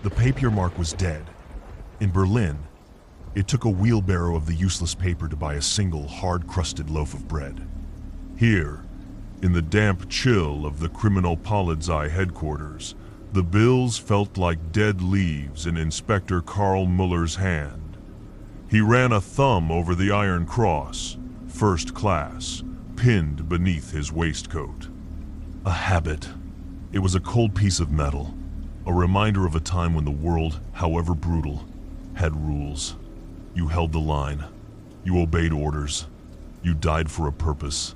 The papier mark was dead. In Berlin, it took a wheelbarrow of the useless paper to buy a single hard-crusted loaf of bread. Here, in the damp chill of the criminal Polizei headquarters, the bills felt like dead leaves in Inspector Karl Muller's hand. He ran a thumb over the Iron Cross, first class, pinned beneath his waistcoat. A habit. It was a cold piece of metal, a reminder of a time when the world, however brutal, had rules. You held the line. You obeyed orders. You died for a purpose.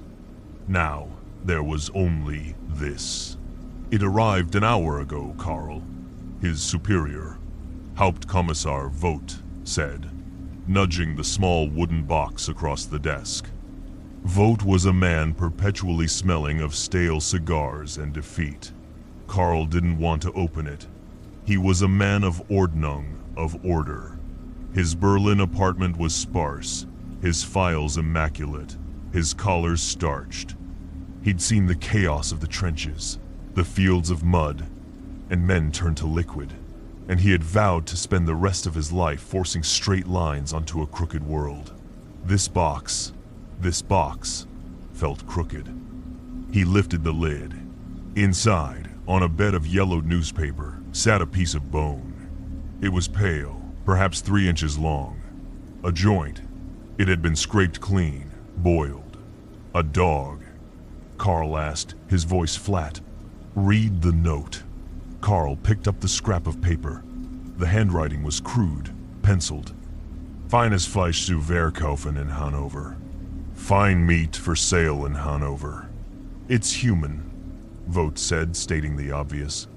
Now, there was only this. It arrived an hour ago, Karl. His superior, Hauptkommissar Vogt, said, nudging the small wooden box across the desk. Vogt was a man perpetually smelling of stale cigars and defeat. Karl didn't want to open it. He was a man of Ordnung, of order. His Berlin apartment was sparse, his files immaculate, his collars starched. He'd seen the chaos of the trenches, the fields of mud, and men turned to liquid, and he had vowed to spend the rest of his life forcing straight lines onto a crooked world. This box felt crooked. He lifted the lid. Inside, on a bed of yellowed newspaper, sat a piece of bone. It was pale, perhaps 3 inches long. A joint. It had been scraped clean, boiled. A dog. Karl asked, his voice flat. Read the note. Karl picked up the scrap of paper. The handwriting was crude, penciled. Feines Fleisch zu verkaufen in Hanover. Fine meat for sale in Hanover. It's human, Vogt said, stating the obvious.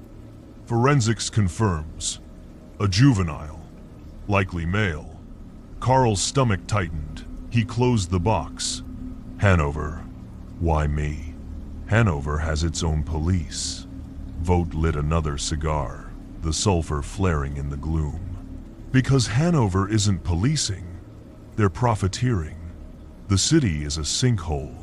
Forensics confirms. A juvenile. Likely male. Karl's stomach tightened. He closed the box. Hanover. Why me? Hanover has its own police. Vogt lit another cigar, the sulfur flaring in the gloom. Because Hanover isn't policing. They're profiteering. The city is a sinkhole.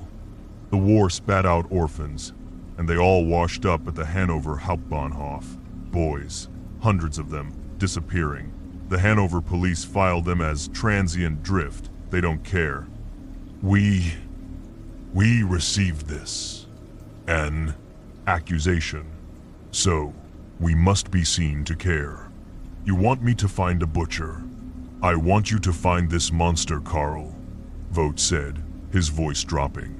The war spat out orphans, and they all washed up at the Hanover Hauptbahnhof. Boys, hundreds of them, disappearing. The Hanover police filed them as transient drift. They don't care. We received this. An accusation. So, we must be seen to care. You want me to find a butcher. I want you to find this monster, Karl, Vogt said, his voice dropping.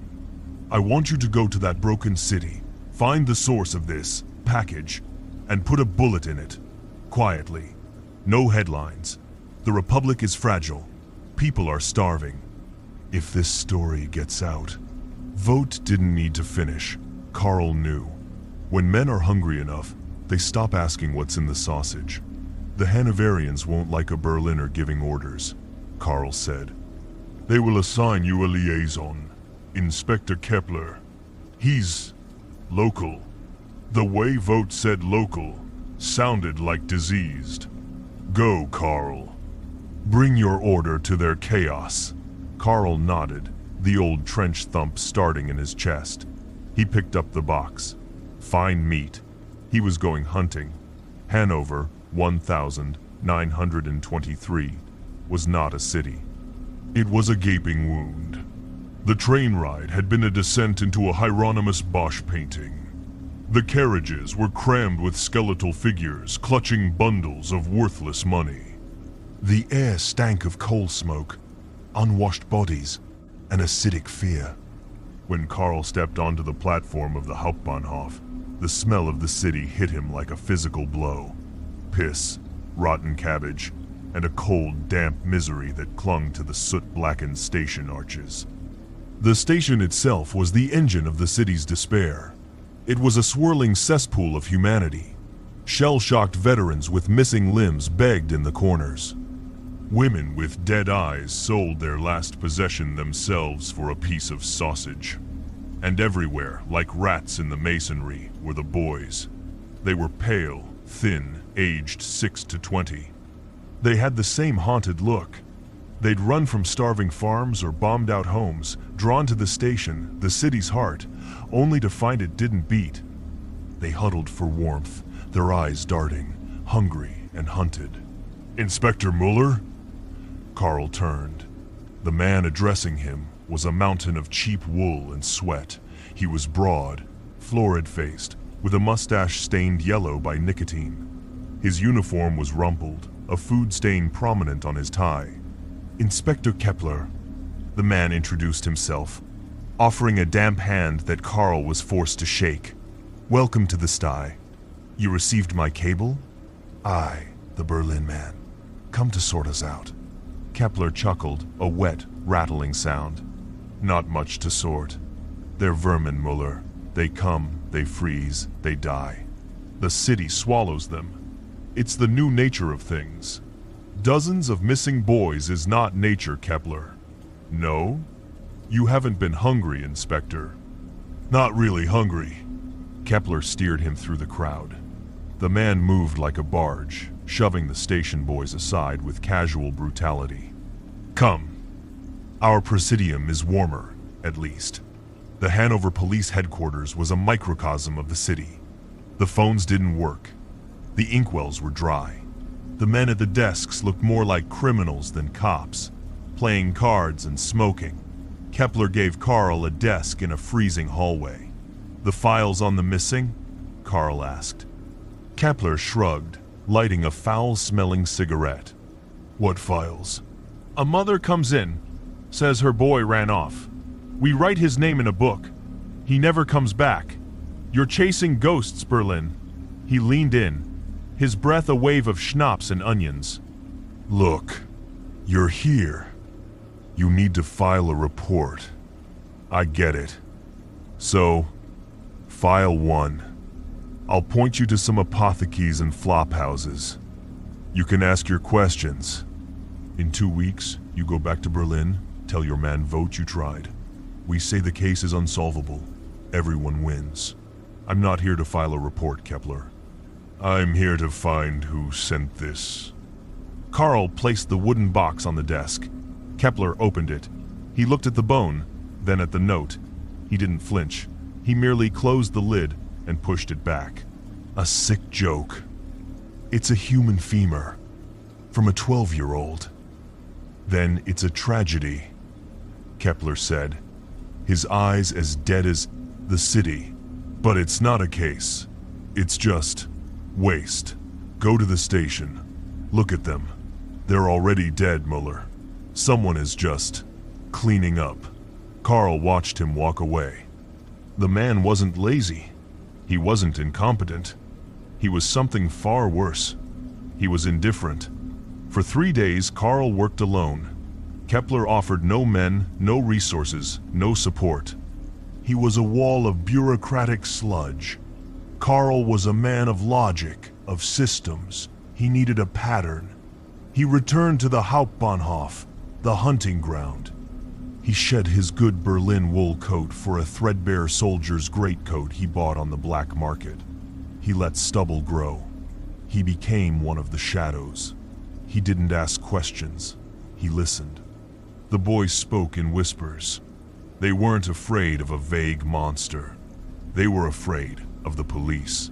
I want you to go to that broken city, find the source of this package, and put a bullet in it. Quietly. No headlines. The Republic is fragile. People are starving. If this story gets out... Vogt didn't need to finish. Karl knew. When men are hungry enough, they stop asking what's in the sausage. The Hanoverians won't like a Berliner giving orders, Karl said. They will assign you a liaison, Inspector Kepler. He's local. The way Vogt said local sounded like diseased. Go, Karl. Bring your order to their chaos. Karl nodded, the old trench thump starting in his chest. He picked up the box. Fine meat. He was going hunting. Hanover, 1923, was not a city. It was a gaping wound. The train ride had been a descent into a Hieronymus Bosch painting. The carriages were crammed with skeletal figures clutching bundles of worthless money. The air stank of coal smoke, unwashed bodies, and acidic fear. When Karl stepped onto the platform of the Hauptbahnhof, the smell of the city hit him like a physical blow. Piss, rotten cabbage, and a cold, damp misery that clung to the soot-blackened station arches. The station itself was the engine of the city's despair. It was a swirling cesspool of humanity. Shell-shocked veterans with missing limbs begged in the corners. Women with dead eyes sold their last possession themselves for a piece of sausage. And everywhere, like rats in the masonry, were the boys. They were pale, thin, aged 6 to 20. They had the same haunted look. They'd run from starving farms or bombed out homes, drawn to the station, the city's heart, only to find it didn't beat. They huddled for warmth, their eyes darting, hungry and hunted. "Inspector Mueller?" Carl turned. The man addressing him was a mountain of cheap wool and sweat. He was broad, florid-faced, with a mustache stained yellow by nicotine. His uniform was rumpled, a food stain prominent on his tie. "Inspector Kepler," the man introduced himself, offering a damp hand that Carl was forced to shake. "Welcome to the sty. You received my cable?" "Aye, the Berlin man. Come to sort us out." Kepler chuckled, a wet, rattling sound. "Not much to sort. They're vermin, Mueller. They come, they freeze, they die. The city swallows them. It's the new nature of things. Dozens of missing boys is not nature, Kepler. No? You haven't been hungry, Inspector." "Not really hungry." Kepler steered him through the crowd. The man moved like a barge, shoving the station boys aside with casual brutality. "Come. Our presidium is warmer, at least." The Hanover police headquarters was a microcosm of the city. The phones didn't work. The inkwells were dry. The men at the desks looked more like criminals than cops, playing cards and smoking. Kepler gave Carl a desk in a freezing hallway. "The files on the missing?" Carl asked. Kepler shrugged, lighting a foul-smelling cigarette. "What files?" "A mother comes in, says her boy ran off. We write his name in a book. He never comes back. You're chasing ghosts, Berlin." He leaned in, his breath a wave of schnapps and onions. "Look, you're here. You need to file a report. I get it. So, file 1. I'll point you to some apotheques and flop houses. You can ask your questions. In 2 weeks, you go back to Berlin, tell your man vote you tried. We say the case is unsolvable. Everyone wins. I'm not here to file a report, Kepler. I'm here to find who sent this." Carl placed the wooden box on the desk. Kepler opened it. He looked at the bone, then at the note. He didn't flinch. He merely closed the lid and pushed it back. "A sick joke. It's a human femur. From a 12-year-old. Then it's a tragedy," Kepler said, his eyes as dead as the city. "But it's not a case. It's just waste. Go to the station. Look at them. They're already dead, Mueller. Someone is just cleaning up." Carl watched him walk away. The man wasn't lazy. He wasn't incompetent. He was something far worse. He was indifferent. For 3 days, Carl worked alone. Kepler offered no men, no resources, no support. He was a wall of bureaucratic sludge. Carl was a man of logic, of systems. He needed a pattern. He returned to the Hauptbahnhof, the hunting ground. He shed his good Berlin wool coat for a threadbare soldier's greatcoat he bought on the black market. He let stubble grow. He became one of the shadows. He didn't ask questions. He listened. The boys spoke in whispers. They weren't afraid of a vague monster. They were afraid of the police.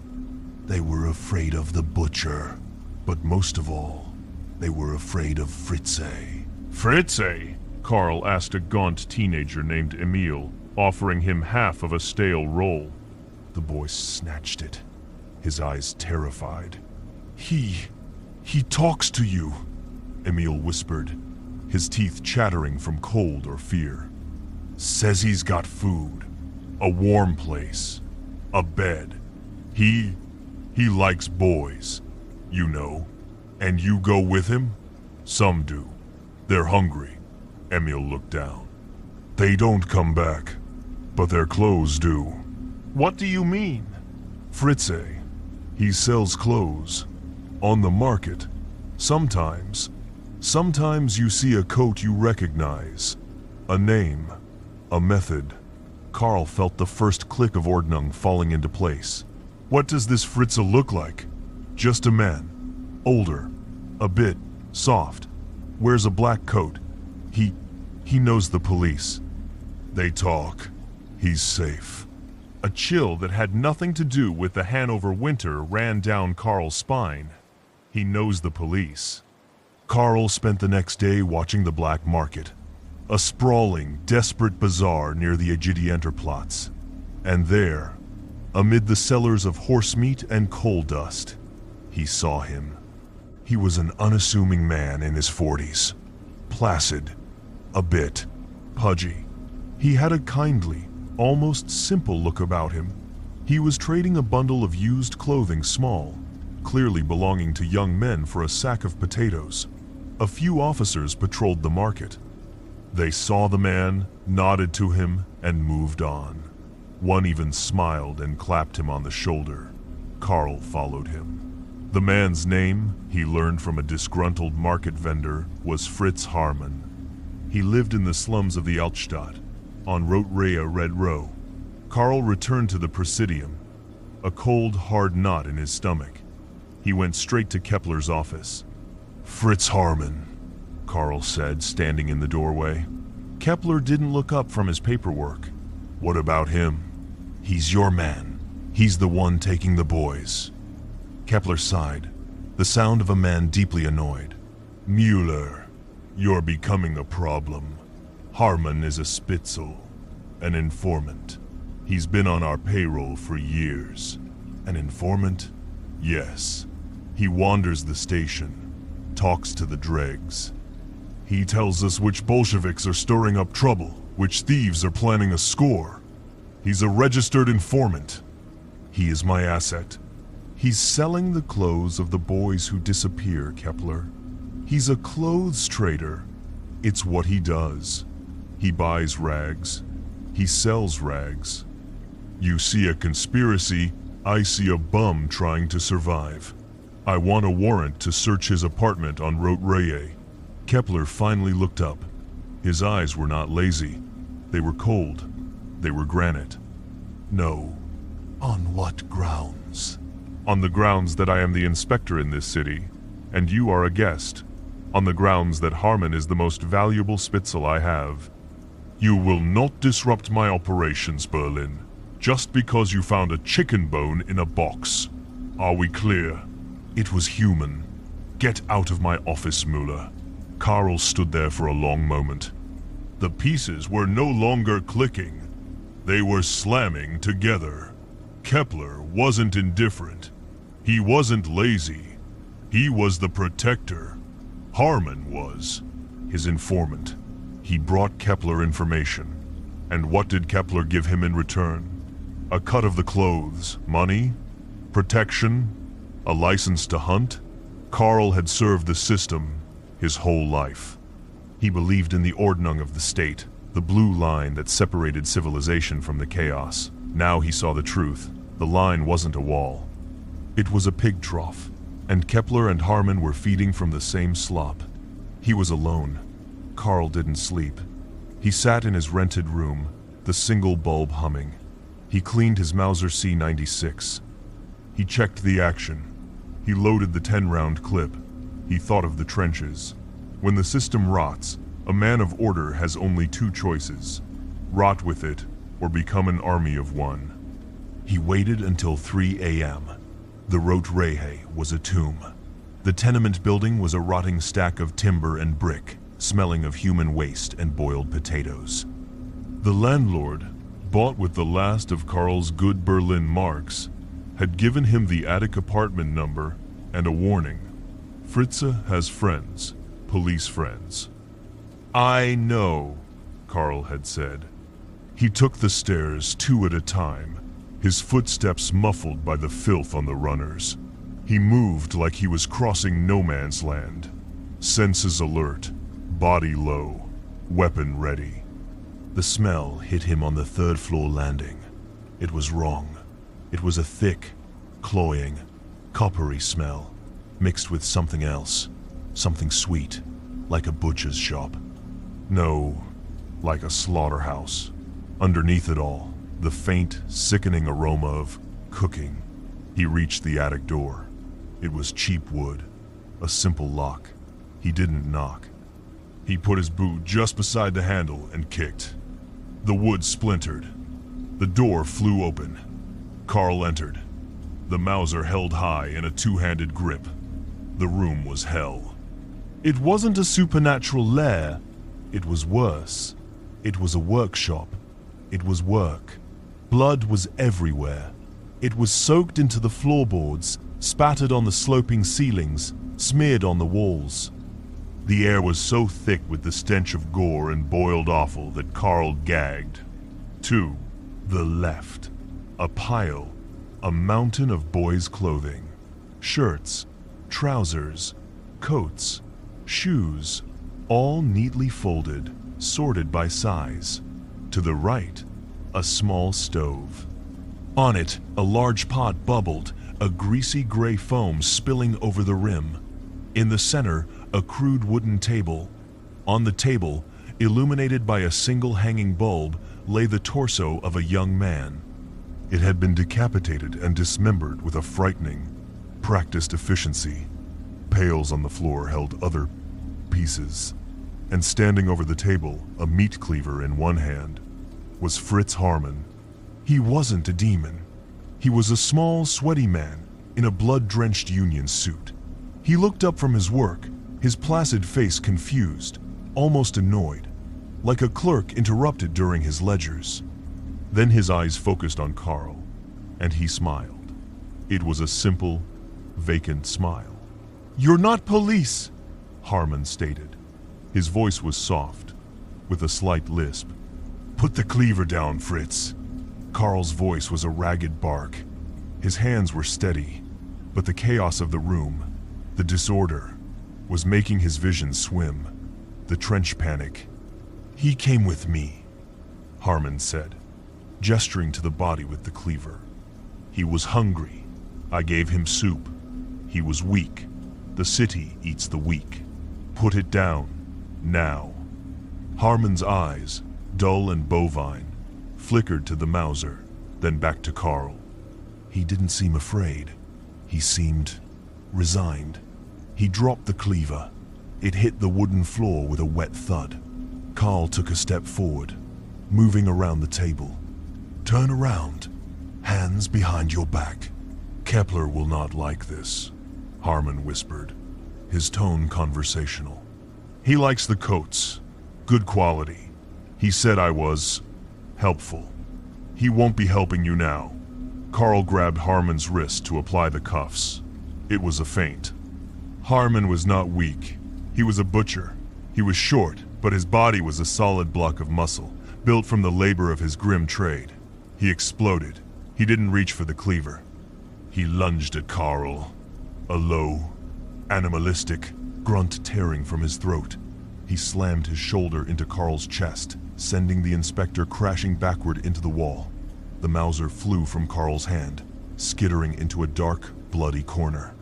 They were afraid of the butcher. But most of all, they were afraid of Fritze. "Fritze?" Carl asked a gaunt teenager named Emil, offering him half of a stale roll. The boy snatched it, his eyes terrified. He talks to you," Emil whispered, his teeth chattering from cold or fear. "Says he's got food, a warm place, a bed. He likes boys, you know. And you go with him? Some do. They're hungry." Emil looked down. "They don't come back, but their clothes do." "What do you mean?" "Fritze. He sells clothes. On the market. Sometimes you see a coat you recognize. A name. A method." Carl felt the first click of Ordnung falling into place. "What does this Fritze look like?" "Just a man. Older. A bit soft. Wears a black coat. He knows the police. They talk. He's safe." A chill that had nothing to do with the Hanover winter ran down Carl's spine. He knows the police. Carl spent the next day watching the black market, a sprawling, desperate bazaar near the Ägidienterplatz. And there, amid the sellers of horse meat and coal dust, he saw him. He was an unassuming man in his 40s, placid, a bit pudgy. He had a kindly, almost simple look about him. He was trading a bundle of used clothing small, clearly belonging to young men, for a sack of potatoes. A few officers patrolled the market. They saw the man, nodded to him, and moved on. One even smiled and clapped him on the shoulder. Carl followed him. The man's name, he learned from a disgruntled market vendor, was Fritz Harman. He lived in the slums of the Altstadt, on Rote-Rehe Red Row. Carl returned to the Presidium, a cold, hard knot in his stomach. He went straight to Kepler's office. "Fritz Harman," Carl said, standing in the doorway. Kepler didn't look up from his paperwork. "What about him?" "He's your man. He's the one taking the boys." Kepler sighed, the sound of a man deeply annoyed. "Mueller, you're becoming a problem. Harman is a Spitzel, an informant. He's been on our payroll for years." "An informant?" "Yes. He wanders the station, talks to the dregs. He tells us which Bolsheviks are stirring up trouble, which thieves are planning a score. He's a registered informant. He is my asset. He's selling the clothes of the boys who disappear, Kepler. He's a clothes trader. It's what he does. He buys rags. He sells rags. You see a conspiracy, I see a bum trying to survive. I want a warrant to search his apartment on Rote-Rehe." Kepler finally looked up. His eyes were not lazy. They were cold. They were granite. "No." "On what grounds?" "On the grounds that I am the inspector in this city, and you are a guest. On the grounds that Harman is the most valuable Spitzel I have." "You will not disrupt my operations, Berlin, just because you found a chicken bone in a box. Are we clear?" "It was human. Get out of my office, Mueller." Carl stood there for a long moment. The pieces were no longer clicking. They were slamming together. Kepler wasn't indifferent. He wasn't lazy. He was the protector. Harman was his informant. He brought Kepler information. And what did Kepler give him in return? A cut of the clothes, money, protection, a license to hunt? Carl had served the system his whole life. He believed in the Ordnung of the state, the blue line that separated civilization from the chaos. Now he saw the truth. The line wasn't a wall. It was a pig trough, and Kepler and Harman were feeding from the same slop. He was alone. Carl didn't sleep. He sat in his rented room, the single bulb humming. He cleaned his Mauser C96. He checked the action. He loaded the 10-round clip. He thought of the trenches. When the system rots, a man of order has only two choices: rot with it, or become an army of one. He waited until 3 a.m. The Rote-Rehe was a tomb. The tenement building was a rotting stack of timber and brick, smelling of human waste and boiled potatoes. The landlord, bought with the last of Carl's good Berlin marks, had given him the attic apartment number and a warning. "Fritze has friends, police friends." "I know," Carl had said. He took the stairs 2 at a time, his footsteps muffled by the filth on the runners. He moved like he was crossing no man's land. Senses alert, body low, weapon ready. The smell hit him on the 3rd-floor landing. It was wrong. It was a thick, cloying, coppery smell, mixed with something else, something sweet, like a butcher's shop. No, like a slaughterhouse. Underneath it all, the faint, sickening aroma of cooking. He reached the attic door. It was cheap wood, a simple lock. He didn't knock. He put his boot just beside the handle and kicked. The wood splintered. The door flew open. Carl entered, the Mauser held high in a 2-handed grip. The room was hell. It wasn't a supernatural lair. It was worse. It was a workshop. It was work. Blood was everywhere. It was soaked into the floorboards, spattered on the sloping ceilings, smeared on the walls. The air was so thick with the stench of gore and boiled offal that Carl gagged. To the left, a pile, a mountain of boys' clothing. Shirts, trousers, coats, shoes, all neatly folded, sorted by size. To the right, a small stove. On it, a large pot bubbled, a greasy gray foam spilling over the rim. In the center, a crude wooden table. On the table, illuminated by a single hanging bulb, lay the torso of a young man. It had been decapitated and dismembered with a frightening, practiced efficiency. Pails on the floor held other pieces, and standing over the table, a meat cleaver in one hand, was Fritz Harmon. He wasn't a demon. He was a small, sweaty man in a blood-drenched union suit. He looked up from his work, his placid face confused, almost annoyed, like a clerk interrupted during his ledgers. Then his eyes focused on Carl, and he smiled. It was a simple, vacant smile. "You're not police," Harmon stated. His voice was soft, with a slight lisp. "Put the cleaver down, Fritz." Carl's voice was a ragged bark. His hands were steady, but the chaos of the room, the disorder, was making his vision swim. The trench panic. "He came with me," Harmon said, gesturing to the body with the cleaver. "He was hungry. I gave him soup. He was weak. The city eats the weak. Put it down, now." Harmon's eyes, dull and bovine, flickered to the Mauser, then back to Carl. He didn't seem afraid. He seemed resigned. He dropped the cleaver. It hit the wooden floor with a wet thud. Carl took a step forward, moving around the table. "Turn around. Hands behind your back. Kepler will not like this," Harmon whispered, his tone conversational. "He likes the coats. Good quality. He said I was helpful. He won't be helping you now." Carl grabbed Harmon's wrist to apply the cuffs. It was a feint. Harmon was not weak. He was a butcher. He was short, but his body was a solid block of muscle, built from the labor of his grim trade. He exploded. He didn't reach for the cleaver. He lunged at Carl. A low, animalistic grunt tearing from his throat. He slammed his shoulder into Carl's chest, sending the inspector crashing backward into the wall. The Mauser flew from Carl's hand, skittering into a dark, bloody corner.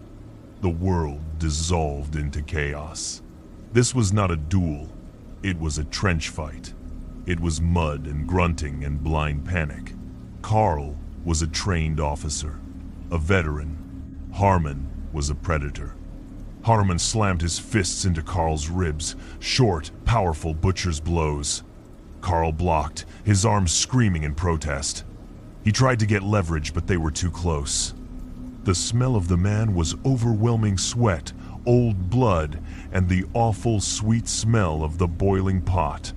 The world dissolved into chaos. This was not a duel. It was a trench fight. It was mud and grunting and blind panic. Carl was a trained officer, a veteran. Harmon was a predator. Harmon slammed his fists into Carl's ribs, short, powerful butcher's blows. Carl blocked, his arms screaming in protest. He tried to get leverage, but they were too close. The smell of the man was overwhelming sweat, old blood, and the awful sweet smell of the boiling pot.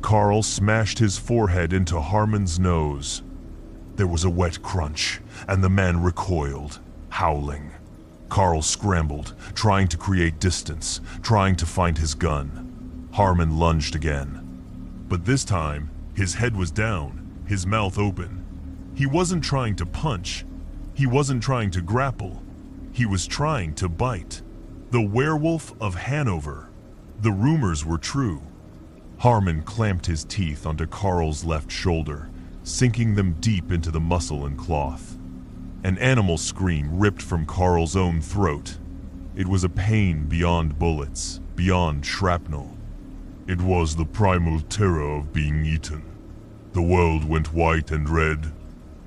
Carl smashed his forehead into Harmon's nose. There was a wet crunch, and the man recoiled, howling. Carl scrambled, trying to create distance, trying to find his gun. Harmon lunged again. But this time, his head was down, his mouth open. He wasn't trying to punch. He wasn't trying to grapple. He was trying to bite. The werewolf of Hanover. The rumors were true. Harmon clamped his teeth onto Carl's left shoulder, sinking them deep into the muscle and cloth. An animal scream ripped from Carl's own throat. It was a pain beyond bullets, beyond shrapnel. It was the primal terror of being eaten. The world went white and red.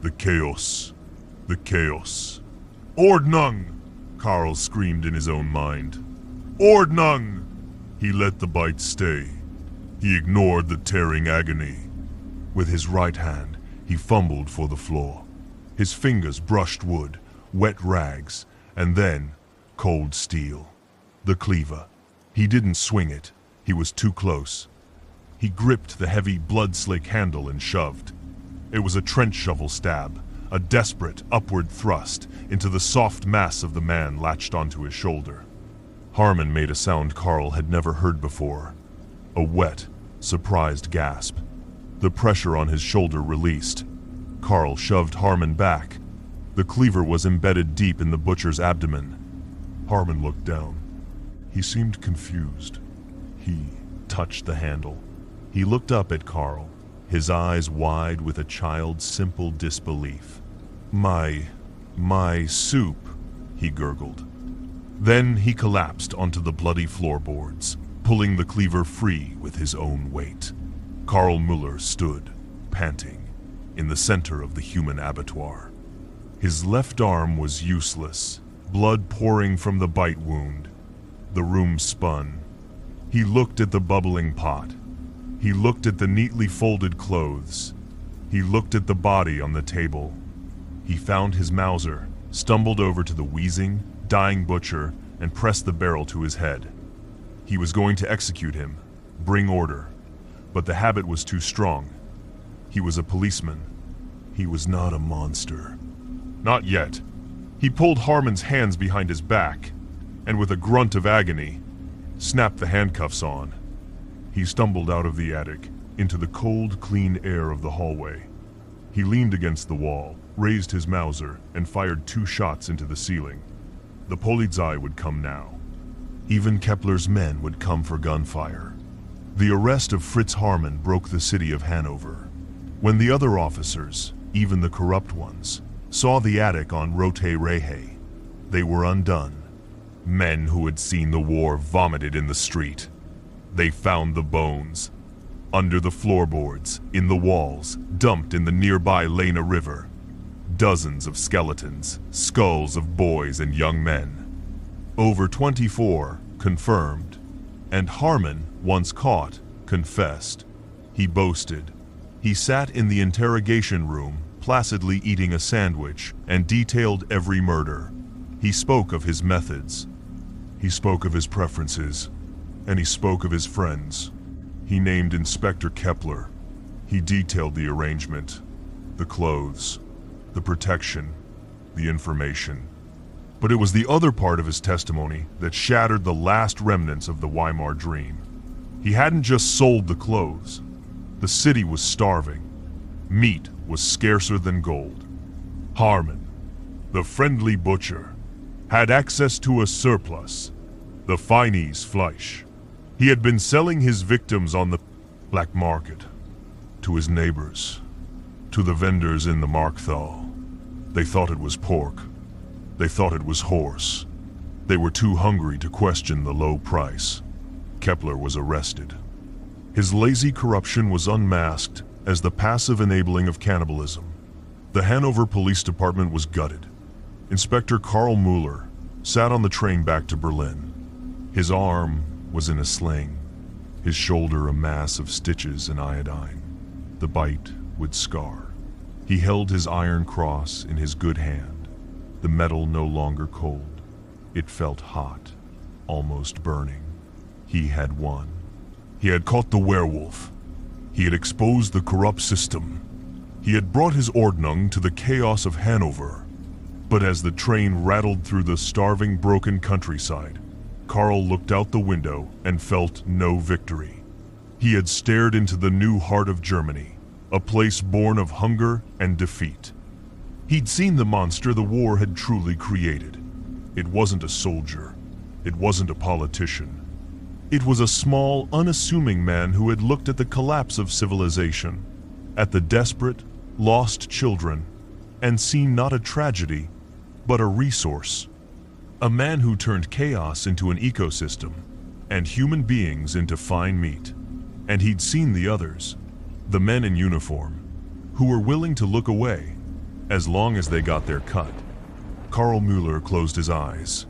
The chaos. The chaos. "Ordnung!" Carl screamed in his own mind. "Ordnung!" He let the bite stay. He ignored the tearing agony. With his right hand, he fumbled for the floor. His fingers brushed wood, wet rags, and then cold steel. The cleaver. He didn't swing it. He was too close. He gripped the heavy, blood-slick handle and shoved. It was a trench shovel stab, a desperate upward thrust into the soft mass of the man latched onto his shoulder. Harmon made a sound Carl had never heard before. A wet, surprised gasp. The pressure on his shoulder released. Carl shoved Harmon back. The cleaver was embedded deep in the butcher's abdomen. Harmon looked down. He seemed confused. He touched the handle. He looked up at Carl, his eyes wide with a child's simple disbelief. My soup, he gurgled. Then he collapsed onto the bloody floorboards, pulling the cleaver free with his own weight. Carl Mueller stood, panting, in the center of the human abattoir. His left arm was useless, blood pouring from the bite wound. The room spun. He looked at the bubbling pot. He looked at the neatly folded clothes. He looked at the body on the table. He found his Mauser, stumbled over to the wheezing, dying butcher, and pressed the barrel to his head. He was going to execute him, bring order, but the habit was too strong. He was a policeman. He was not a monster. Not yet. He pulled Harmon's hands behind his back, and with a grunt of agony, snapped the handcuffs on. He stumbled out of the attic, into the cold, clean air of the hallway. He leaned against the wall, raised his Mauser, and fired 2 shots into the ceiling. The Polizei would come now. Even Kepler's men would come for gunfire. The arrest of Fritz Harmon broke the city of Hanover. When the other officers, even the corrupt ones, saw the attic on Rote Rehe, they were undone. Men who had seen the war vomited in the street. They found the bones. Under the floorboards, in the walls, dumped in the nearby Lena River. Dozens of skeletons, skulls of boys and young men. Over 24 confirmed, and Harmon, once caught, confessed. He boasted. He sat in the interrogation room, placidly eating a sandwich, and detailed every murder. He spoke of his methods. He spoke of his preferences, and he spoke of his friends. He named Inspector Kepler. He detailed the arrangement, the clothes, the protection, the information. But it was the other part of his testimony that shattered the last remnants of the Weimar dream. He hadn't just sold the clothes. The city was starving. Meat was scarcer than gold. Harmon, the friendly butcher, had access to a surplus, the Feines Fleisch. He had been selling his victims on the black market, to his neighbors, to the vendors in the Markthal. They thought it was pork. They thought it was horse. They were too hungry to question the low price. Kepler was arrested. His lazy corruption was unmasked as the passive enabling of cannibalism. The Hanover Police Department was gutted. Inspector Carl Mueller sat on the train back to Berlin. His arm was in a sling, his shoulder a mass of stitches and iodine. The bite would scar. He held his iron cross in his good hand, the metal no longer cold. It felt hot, almost burning. He had won. He had caught the werewolf. He had exposed the corrupt system. He had brought his Ordnung to the chaos of Hanover. But as the train rattled through the starving, broken countryside, Carl looked out the window and felt no victory. He had stared into the new heart of Germany, a place born of hunger and defeat. He'd seen the monster the war had truly created. It wasn't a soldier. It wasn't a politician. It was a small, unassuming man who had looked at the collapse of civilization, at the desperate, lost children, and seen not a tragedy, but a resource. A man who turned chaos into an ecosystem, and human beings into fine meat. And he'd seen the others, the men in uniform, who were willing to look away, as long as they got their cut. Carl Mueller closed his eyes.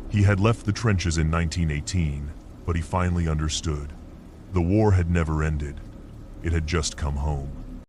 He had left the trenches in 1918, but he finally understood. The war had never ended. It had just come home.